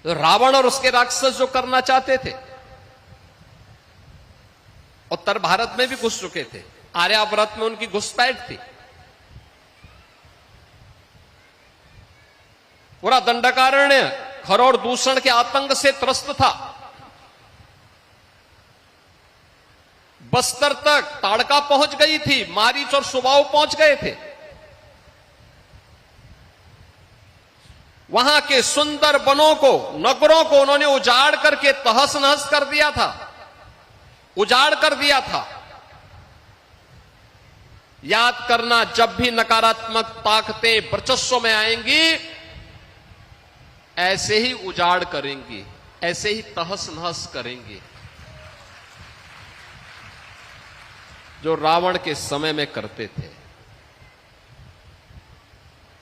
तो रावण और उसके राक्षस जो करना चाहते थे, उत्तर भारत में भी घुस चुके थे, आर्यावर्त में उनकी घुसपैठ थी, पूरा दंडकारण्य खर और दूषण के आतंक से त्रस्त था। बस्तर तक ताड़का पहुंच गई थी, मारीच और सुबाऊ पहुंच गए थे। वहां के सुंदर वनों को, नगरों को उन्होंने उजाड़ करके तहस नहस कर दिया था, उजाड़ कर दिया था। याद करना, जब भी नकारात्मक ताकतें वर्चस्व में आएंगी, ऐसे ही उजाड़ करेंगी, ऐसे ही तहस नहस करेंगी, जो रावण के समय में करते थे।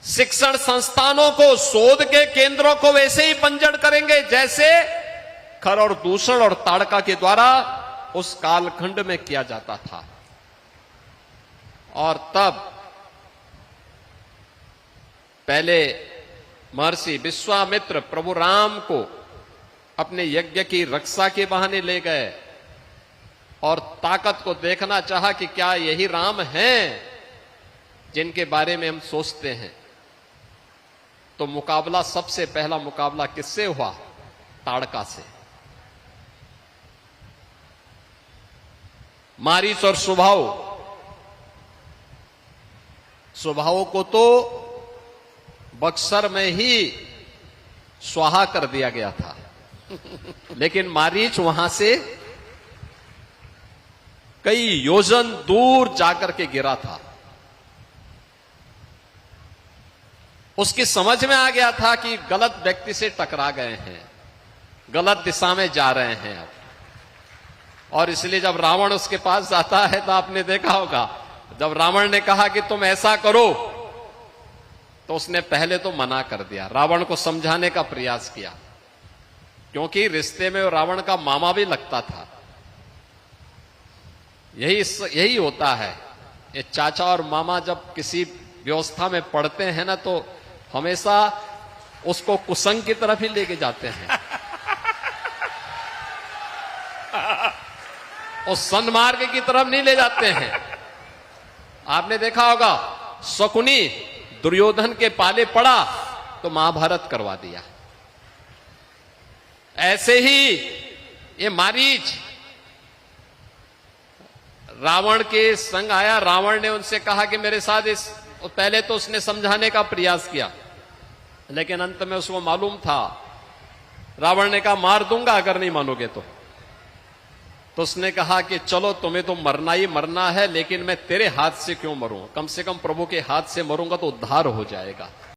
शिक्षण संस्थानों को, शोध के केंद्रों को वैसे ही बंजर करेंगे जैसे खर और दूषण और ताड़का के द्वारा उस कालखंड में किया जाता था। और तब पहले महर्षि विश्वामित्र प्रभु राम को अपने यज्ञ की रक्षा के बहाने ले गए और ताकत को देखना चाहा कि क्या यही राम हैं जिनके बारे में हम सोचते हैं। तो मुकाबला, सबसे पहला मुकाबला किससे हुआ? ताड़का से। मारीच और सुबाहु को तो बक्सर में ही स्वाहा कर दिया गया था, लेकिन मारीच वहां से कई योजन दूर जाकर के गिरा था। उसकी समझ में आ गया था कि गलत व्यक्ति से टकरा गए हैं, गलत दिशा में जा रहे हैं अब। और इसलिए जब रावण उसके पास जाता है, तो आपने देखा होगा, जब रावण ने कहा कि तुम ऐसा करो, तो उसने पहले तो मना कर दिया, रावण को समझाने का प्रयास किया, क्योंकि रिश्ते में रावण का मामा भी लगता था। यही होता है, ये चाचा और मामा जब किसी व्यवस्था में पड़ते हैं ना, तो हमेशा उसको कुसंग की तरफ ही लेके जाते हैं, और सन्मार्ग की तरफ नहीं ले जाते हैं। आपने देखा होगा, शकुनी दुर्योधन के पाले पड़ा तो महाभारत करवा दिया। ऐसे ही ये मारीच रावण के संग आया। रावण ने उनसे कहा कि मेरे साथ इस, पहले तो उसने समझाने का प्रयास किया, लेकिन अंत में उसको मालूम था, रावण ने कहा मार दूंगा अगर नहीं मानोगे तो उसने कहा कि चलो तुम्हें तो मरना ही मरना है, लेकिन मैं तेरे हाथ से क्यों मरूं, कम से कम प्रभु के हाथ से मरूंगा तो उद्धार हो जाएगा।